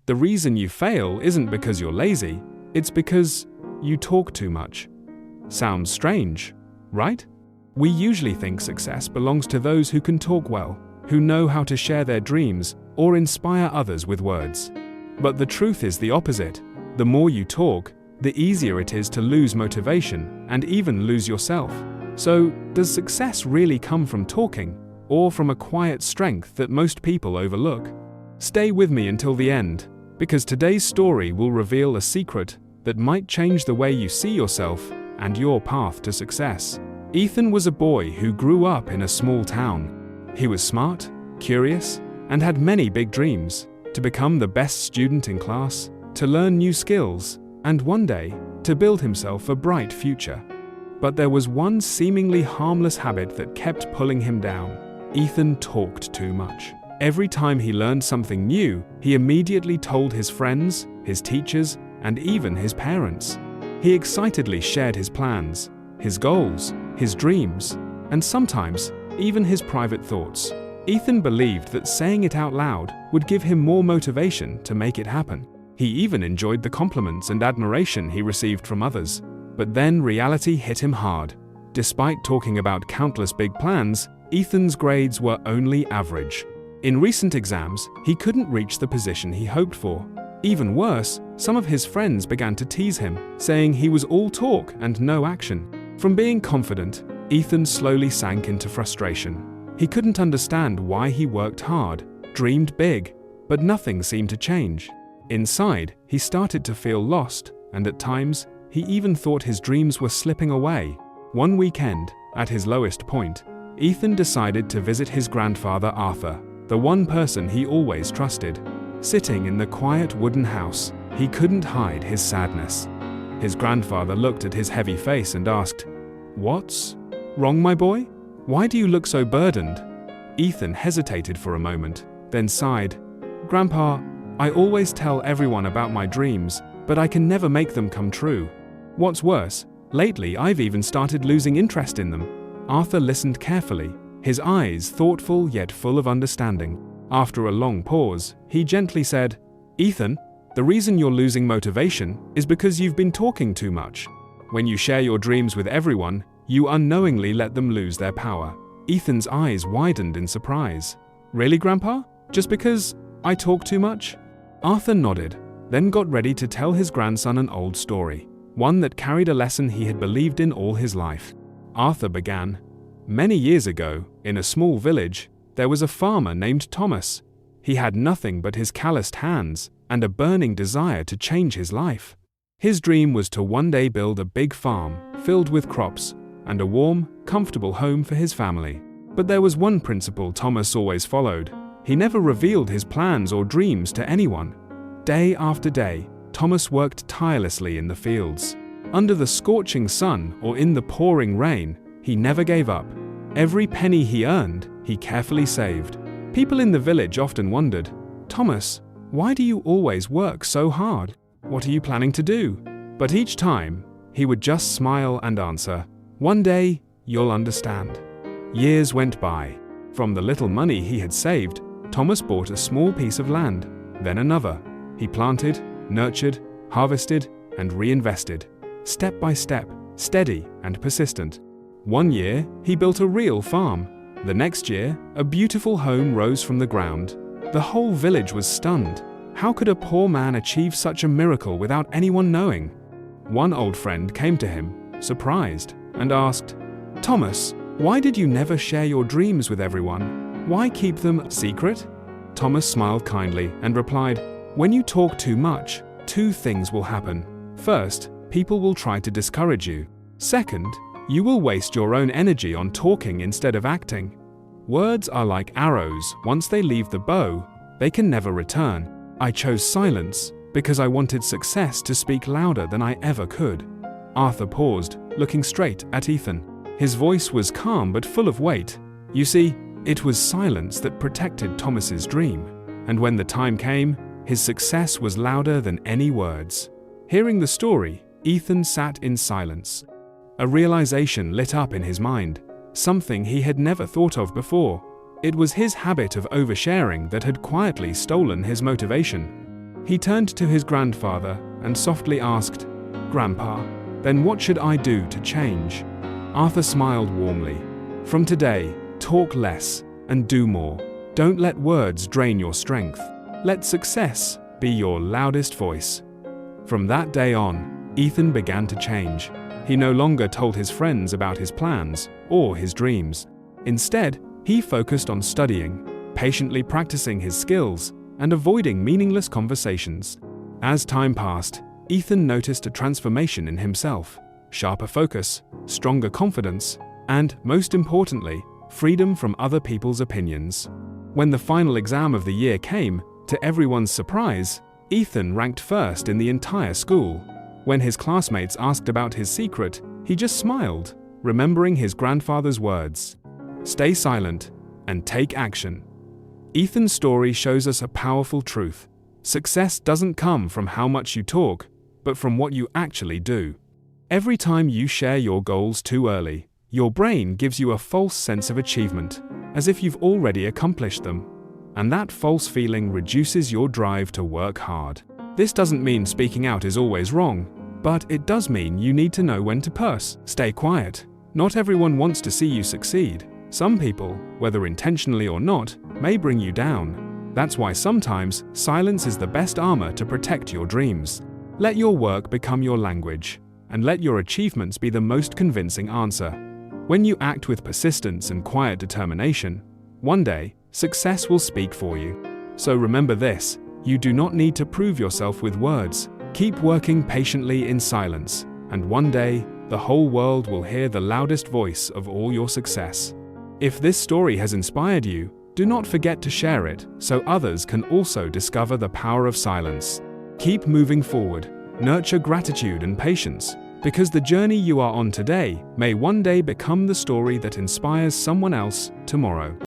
The reason you fail isn't because you're lazy, it's because you talk too much. Sounds strange, right? We usually think success belongs to those who can talk well, who know how to share their dreams or inspire others with words. But the truth is the opposite. The more you talk, the easier it is to lose motivation and even lose yourself. So, does success really come from talking, or from a quiet strength that most people overlook? Stay with me until the end, because today's story will reveal a secret that might change the way you see yourself and your path to success. Ethan was a boy who grew up in a small town. He was smart, curious, and had many big dreams: to become the best student in class, to learn new skills, and one day, to build himself a bright future. But there was one seemingly harmless habit that kept pulling him down. Ethan talked too much. Every time he learned something new, he immediately told his friends, his teachers, and even his parents. He excitedly shared his plans, his goals, his dreams, and sometimes even his private thoughts. Ethan believed that saying it out loud would give him more motivation to make it happen. He even enjoyed the compliments and admiration he received from others. But then reality hit him hard. Despite talking about countless big plans, Ethan's grades were only average. In recent exams, he couldn't reach the position he hoped for. Even worse, some of his friends began to tease him, saying he was all talk and no action. From being confident, Ethan slowly sank into frustration. He couldn't understand why he worked hard, dreamed big, but nothing seemed to change. Inside, he started to feel lost, and at times, he even thought his dreams were slipping away. One weekend, at his lowest point, Ethan decided to visit his grandfather Arthur, the one person he always trusted. Sitting in the quiet wooden house, he couldn't hide his sadness. His grandfather looked at his heavy face and asked, "What's wrong, my boy? Why do you look so burdened?" Ethan hesitated for a moment, then sighed. "Grandpa, I always tell everyone about my dreams, but I can never make them come true. What's worse, lately I've even started losing interest in them." Arthur listened carefully, his eyes thoughtful yet full of understanding. After a long pause, he gently said, "Ethan, the reason you're losing motivation is because you've been talking too much. When you share your dreams with everyone, you unknowingly let them lose their power." Ethan's eyes widened in surprise. "Really, Grandpa? Just because I talk too much?" Arthur nodded, then got ready to tell his grandson an old story, one that carried a lesson he had believed in all his life. Arthur began, "Many years ago, in a small village, there was a farmer named Thomas. He had nothing but his calloused hands and a burning desire to change his life. His dream was to one day build a big farm filled with crops and a warm, comfortable home for his family. But there was one principle Thomas always followed. He never revealed his plans or dreams to anyone. Day after day, Thomas worked tirelessly in the fields. Under the scorching sun or in the pouring rain, he never gave up. Every penny he earned, he carefully saved. People in the village often wondered, "Thomas, why do you always work so hard? What are you planning to do?" But each time, he would just smile and answer, "One day, you'll understand." Years went by. From the little money he had saved, Thomas bought a small piece of land, then another. He planted, nurtured, harvested, and reinvested. Step by step, steady and persistent. One year, he built a real farm. The next year, a beautiful home rose from the ground. The whole village was stunned. How could a poor man achieve such a miracle without anyone knowing? One old friend came to him, surprised, and asked, "Thomas, why did you never share your dreams with everyone? Why keep them secret?" Thomas smiled kindly and replied, "When you talk too much, two things will happen. First, people will try to discourage you. Second, you will waste your own energy on talking instead of acting. Words are like arrows. Once they leave the bow, they can never return. I chose silence because I wanted success to speak louder than I ever could." Arthur paused, looking straight at Ethan. His voice was calm but full of weight. You see, it was silence that protected Thomas's dream. And when the time came, his success was louder than any words. Hearing the story, Ethan sat in silence. A realization lit up in his mind, something he had never thought of before. It was his habit of oversharing that had quietly stolen his motivation. He turned to his grandfather and softly asked, "Grandpa, then what should I do to change?" Arthur smiled warmly. "From today, talk less and do more. Don't let words drain your strength. Let success be your loudest voice." From that day on, Ethan began to change. He no longer told his friends about his plans or his dreams. Instead, he focused on studying, patiently practicing his skills, and avoiding meaningless conversations. As time passed, Ethan noticed a transformation in himself: sharper focus, stronger confidence, and, most importantly, freedom from other people's opinions. When the final exam of the year came, to everyone's surprise, Ethan ranked first in the entire school. When his classmates asked about his secret, he just smiled, remembering his grandfather's words: "Stay silent and take action." Ethan's story shows us a powerful truth. Success doesn't come from how much you talk, but from what you actually do. Every time you share your goals too early, your brain gives you a false sense of achievement, as if you've already accomplished them. And that false feeling reduces your drive to work hard. This doesn't mean speaking out is always wrong, but it does mean you need to know when to stay quiet. Not everyone wants to see you succeed. Some people, whether intentionally or not, may bring you down. That's why sometimes silence is the best armor to protect your dreams. Let your work become your language, and let your achievements be the most convincing answer. When you act with persistence and quiet determination, one day, success will speak for you. So remember this: you do not need to prove yourself with words. Keep working patiently in silence, and one day, the whole world will hear the loudest voice of all your success. If this story has inspired you, do not forget to share it so others can also discover the power of silence. Keep moving forward, nurture gratitude and patience, because the journey you are on today may one day become the story that inspires someone else tomorrow.